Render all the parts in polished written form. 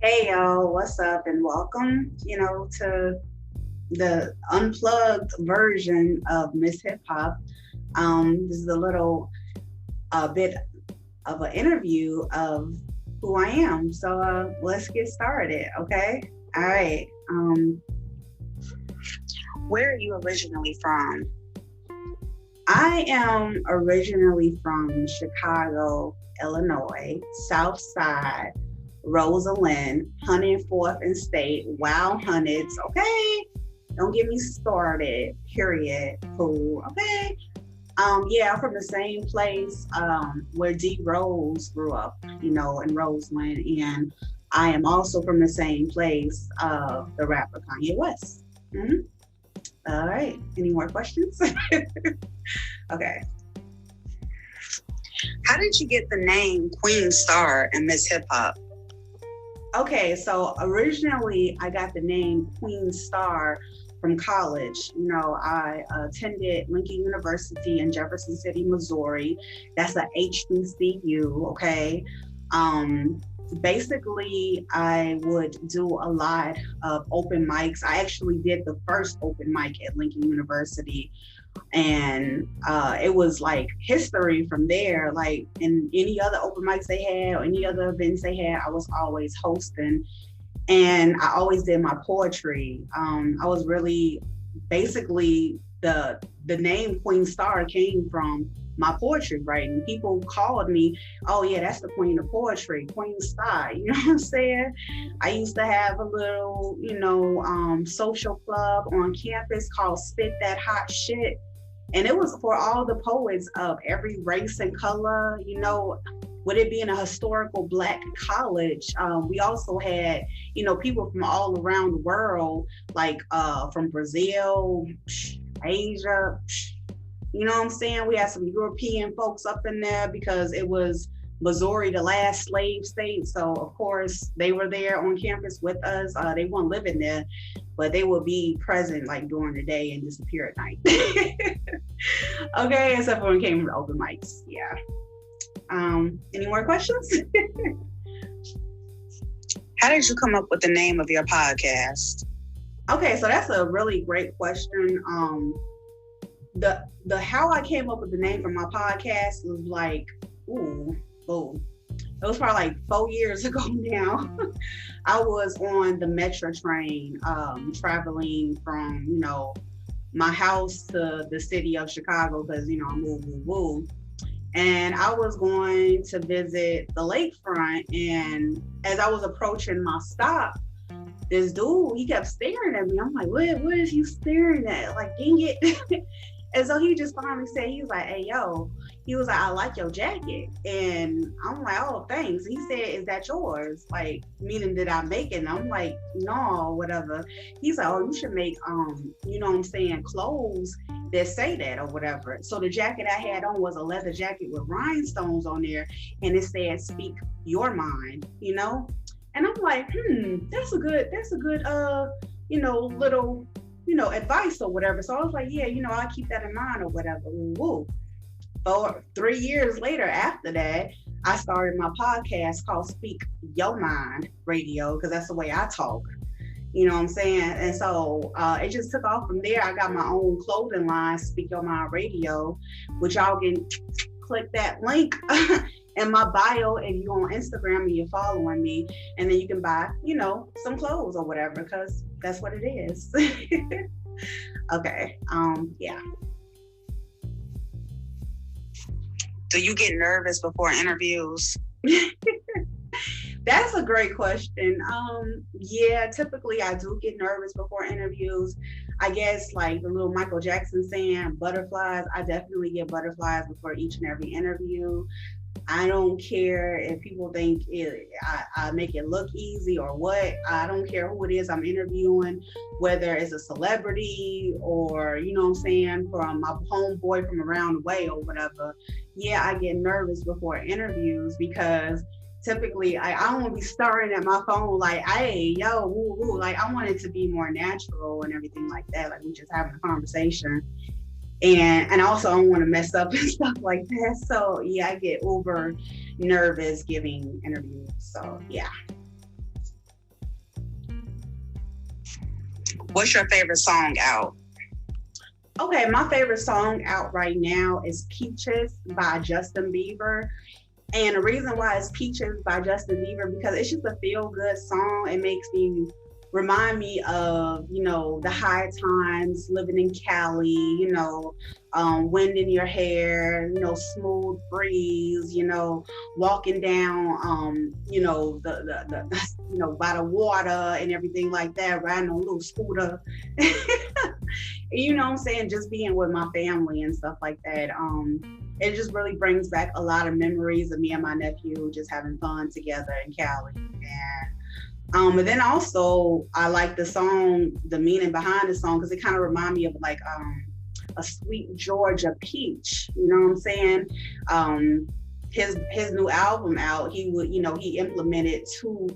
Hey yo, what's up and welcome, to the unplugged version of Miss Hip Hop. This is a little bit of an interview of who I am. So let's get started, okay? All right. Where are you originally from? I am originally from Chicago, Illinois, South Side, Rosalind, 104th and State, Wild Hundreds, okay? Don't get me started, period, fool, okay? Yeah, I'm from the same place where D Rose grew up, in Roseland, and I am also from the same place of the rapper Kanye West. Mm-hmm. All right, any more questions? Okay. How did you get the name Queen Star and Miss Hip Hop? Okay, so originally I got the name Queen Star from college. I attended Lincoln University in Jefferson City, Missouri. That's a HBCU, okay? Basically, I would do a lot of open mics. I actually did the first open mic at Lincoln University, and it was like history from there. Like in any other open mics they had or any other events they had, I was always hosting, and I always did my poetry. I was really basically the name Queen Star came from my poetry writing. People called me, oh yeah, that's the queen of poetry, Queen Star. You know what I'm saying? I used to have a little, social club on campus called Spit That Hot Shit. And it was for all the poets of every race and color, with it being a historical Black college. We also had, people from all around the world, like from Brazil, Asia, you know what I'm saying? We had some European folks up in there because it was Missouri, the last slave state. So of course they were there on campus with us. They weren't living there, but they would be present like during the day and disappear at night. Okay, except for when it came to open mics. Yeah. Any more questions? How did you come up with the name of your podcast? Okay, so that's a really great question. The how I came up with the name for my podcast was like, it was probably like 4 years ago now. I was on the Metro train, traveling from, my house to the city of Chicago because, I moved. And I was going to visit the lakefront. And as I was approaching my stop, this dude, he kept staring at me. I'm like, what is he staring at? Like, dang it. And so he just finally said, he was like, hey, yo, he was like, I like your jacket. And I'm like, oh, thanks. He said, is that yours? Like, meaning did I make it? And I'm like, no, whatever. He's like, oh, you should make, clothes that say that or whatever. So the jacket I had on was a leather jacket with rhinestones on there. And it said, speak your mind, And I'm like, that's a good, little, advice or whatever. So I was like, yeah, I'll keep that in mind or whatever. Woo. 3 years later after that, I started my podcast called Speak Your Mind Radio, because that's the way I talk. You know what I'm saying? And so it just took off from there. I got my own clothing line, Speak Your Mind Radio, which y'all can click that link in my bio if you're on Instagram and you're following me, and then you can buy, some clothes or whatever, because that's what it is. Okay. Yeah. Do you get nervous before interviews? That's a great question. Yeah, typically I do get nervous before interviews. I guess like the little Michael Jackson saying, butterflies, I definitely get butterflies before each and every interview. I don't care if people think I make it look easy or what. I don't care who it is I'm interviewing, whether it's a celebrity or, from my homeboy from around the way or whatever. Yeah, I get nervous before interviews because typically I don't want to be staring at my phone like, hey, yo, woo, woo. Like, I want it to be more natural and everything like that. Like, we just having a conversation. And also I don't want to mess up and stuff like that. So yeah, I get uber nervous giving interviews. So yeah. What's your favorite song out? Okay, my favorite song out right now is Peaches by Justin Bieber. And the reason why it's Peaches by Justin Bieber, because it's just a feel good song. It makes me remind me of, the high times living in Cali, wind in your hair, smooth breeze, walking down, by the water and everything like that, riding on a little scooter. You know what I'm saying? Just being with my family and stuff like that. It just really brings back a lot of memories of me and my nephew just having fun together in Cali. And then also I like the song, the meaning behind the song, because it kind of reminds me of like a sweet Georgia peach. You know what I'm saying? His new album out, he implemented 2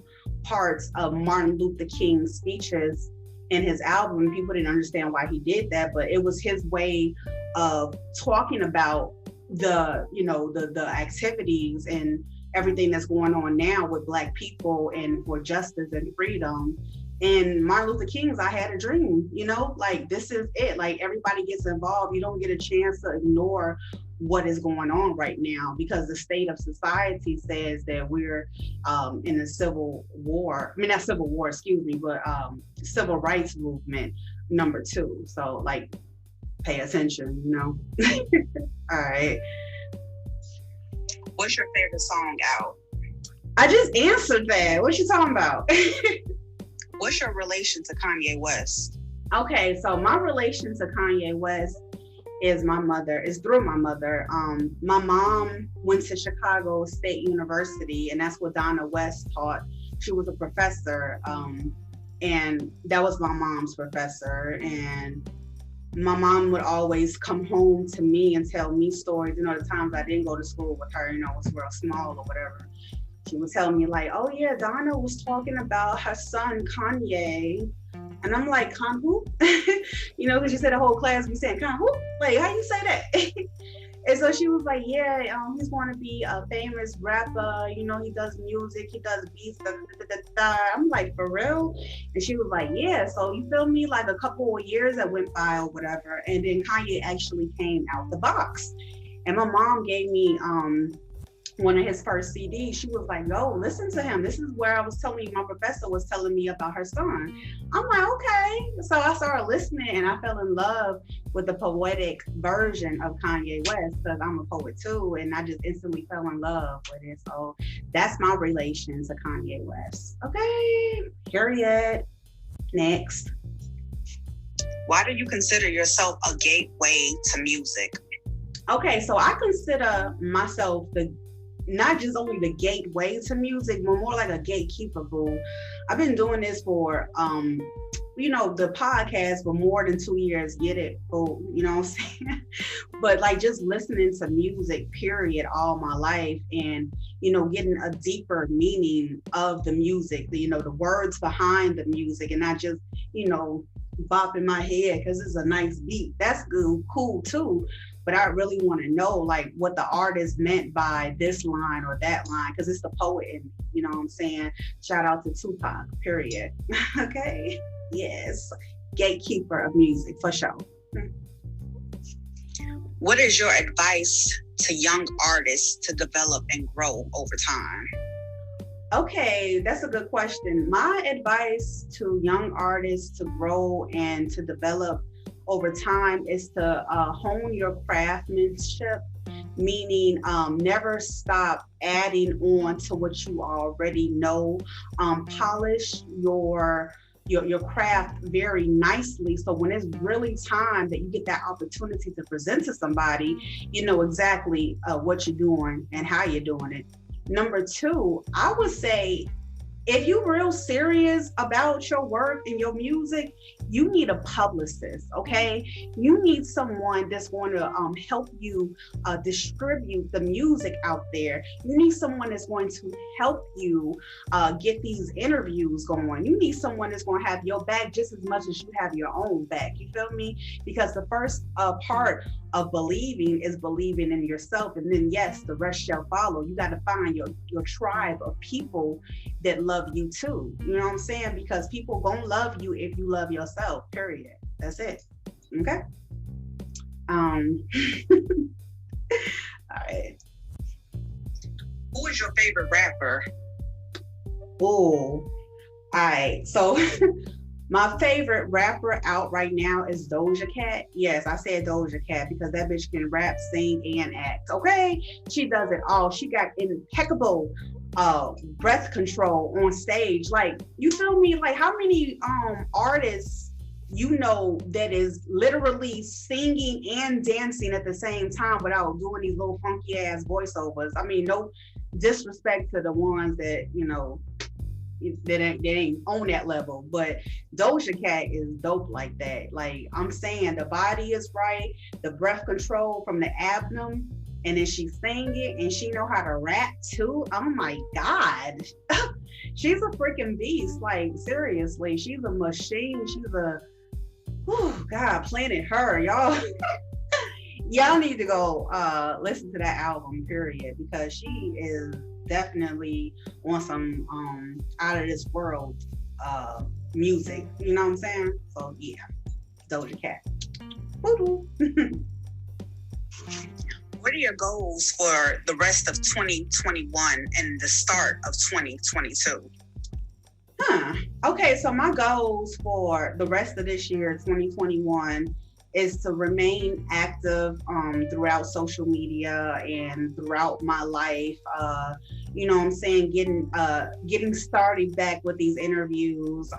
parts of Martin Luther King's speeches in his album. People didn't understand why he did that, but it was his way of talking about the activities and everything that's going on now with Black people and for justice and freedom. And Martin Luther King's I Had a Dream, like this is it. Like everybody gets involved. You don't get a chance to ignore what is going on right now, because the state of society says that we're in a civil war. I mean, not civil war, excuse me, but civil rights movement number 2. So like, pay attention, All right. What's your favorite song out? I just answered that. What you talking about? What's your relation to Kanye West? Okay, so my relation to Kanye West is through my mother. My mom went to Chicago State University, and that's what Donna West taught. She was a professor, and that was my mom's professor. And my mom would always come home to me and tell me stories. The times I didn't go to school with her, was real small or whatever. She would tell me like, oh yeah, Donna was talking about her son, Kanye. And I'm like, Con who? Because she said the whole class be saying, Con who? Like, how you say that? And so she was like, yeah, he's going to be a famous rapper. He does music, he does beats, da, da, da, da. I'm like, for real? And she was like, yeah. So you feel me? Like a couple of years that went by or whatever. And then Kanye actually came out the box. And my mom gave me one of his first CDs. She was like, no, listen to him. This is where I was telling you, my professor was telling me about her son. I'm like, okay. So I started listening and I fell in love with the poetic version of Kanye West, because I'm a poet too. And I just instantly fell in love with it. So that's my relation to Kanye West. Okay, period. Next. Why do you consider yourself a gateway to music? Okay, so I consider myself not just only the gateway to music, but more like a gatekeeper, boo. I've been doing this for, the podcast for more than 2 years. Get it, boo? You know what I'm saying? But like just listening to music, period, all my life, and getting a deeper meaning of the music, the words behind the music, and not just bopping my head because it's a nice beat. That's good, cool too. But I really want to know like what the artist meant by this line or that line, because it's the poet in me, you know what I'm saying? Shout out to Tupac, period. Okay, yes, gatekeeper of music for sure. What is your advice to young artists to develop and grow over time? Okay, that's a good question. My advice to young artists to grow and to develop over time is to hone your craftsmanship, meaning never stop adding on to what you already know. Polish your craft very nicely, so when it's really time that you get that opportunity to present to somebody, you know exactly what you're doing and how you're doing it. Number 2, I would say, if you're real serious about your work and your music, you need a publicist, okay? You need someone that's going to help you distribute the music out there. You need someone that's going to help you get these interviews going. You need someone that's going to have your back just as much as you have your own back. You feel me? Because the first part of believing is believing in yourself, and then yes, the rest shall follow. You got to find your tribe of people that love you too. You know what I'm saying? Because people gonna love you if you love yourself. Period. That's it. Okay. All right. Who is your favorite rapper? Oh, all right. So my favorite rapper out right now is Doja Cat. Yes, I said Doja Cat because that bitch can rap, sing, and act. Okay, she does it all. She got impeccable breath control on stage. Like, you feel me? Like, how many artists you know that is literally singing and dancing at the same time without doing these little funky ass voiceovers? I mean, no disrespect to the ones that, you know, that ain't on that level, but Doja Cat is dope like that. Like, I'm saying, the body is right, the breath control from the abdomen, and then she sing it and she know how to rap too. Oh my God. She's a freaking beast. Like, seriously, she's a machine. She's a, oh God, Planet Her, y'all. Y'all need to go listen to that album, period, because she is definitely on some out of this world music. You know what I'm saying? So yeah, Doja Cat. What are your goals for the rest of 2021 and the start of 2022? Okay, so my goals for the rest of this year, 2021, is to remain active throughout social media and throughout my life. You know what I'm saying? Getting started back with these interviews,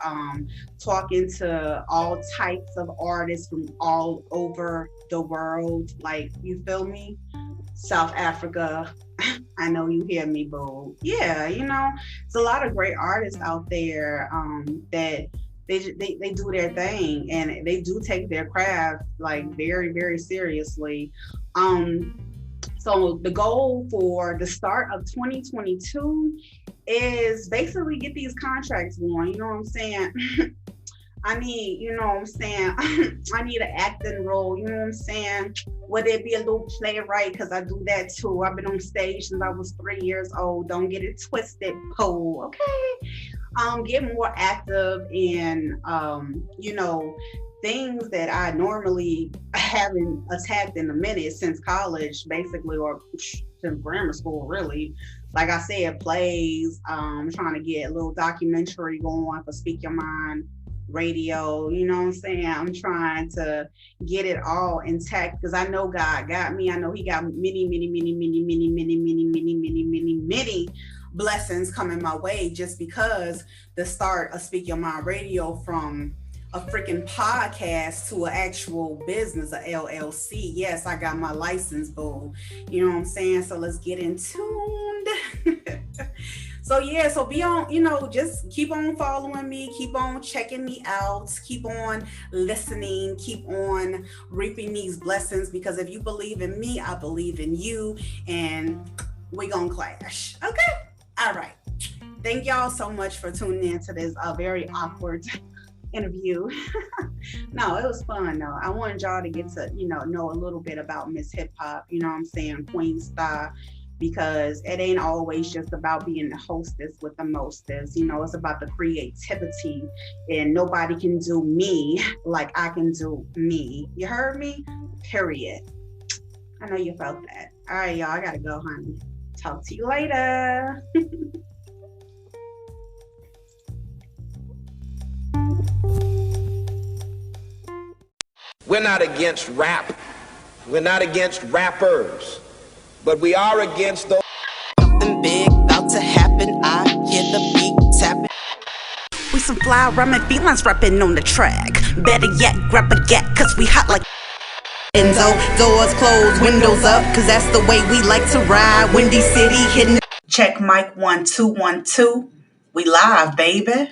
talking to all types of artists from all over the world. Like, you feel me? South Africa. I know you hear me, boo. Yeah, you know, it's a lot of great artists out there that they do their thing, and they do take their craft like very, very seriously. So the goal for the start of 2022 is basically get these contracts going. You know what I'm saying? I need, you know what I'm saying? I need an acting role, you know what I'm saying? Whether it be a little playwright, because I do that too. I've been on stage since I was 3 years old. Don't get it twisted, Poe, okay? Get more active in, you know, things that I normally haven't attacked in a minute since college, basically, or since grammar school, really. Like I said, plays. I'm trying to get a little documentary going for Speak Your Mind radio, you know what I'm saying? I'm trying to get it all intact because I know God got me. I know He got many blessings coming my way, just because the start of Speak Your Mind radio from a freaking podcast to an actual business, a LLC. Yes, I got my license, boo. You know what I'm saying? So let's get in tuned. So yeah, so be on, you know, just keep on following me, keep on checking me out, keep on listening, keep on reaping these blessings, because if you believe in me, I believe in you, and we gonna clash. Okay? All right. Thank y'all so much for tuning in to this very awkward interview. No, it was fun though. I wanted y'all to get to, you know a little bit about Miss Hip Hop, you know what I'm saying, Queen Star, because it ain't always just about being the hostess with the mostest. You know, it's about the creativity, and nobody can do me like I can do me. You heard me? Period. I know you felt that. All right, y'all, I gotta go, honey. Talk to you later. We're not against rap. We're not against rappers. But we are against those. Something big about to happen. I hear the beat tapping. We some fly rhyming felines rapping on the track. Better yet, grab a gat, cause we hot like Enzo. Doors closed, windows up, cause that's the way we like to ride. Windy City hitting. Check mic 1 2 1 2. We live, baby.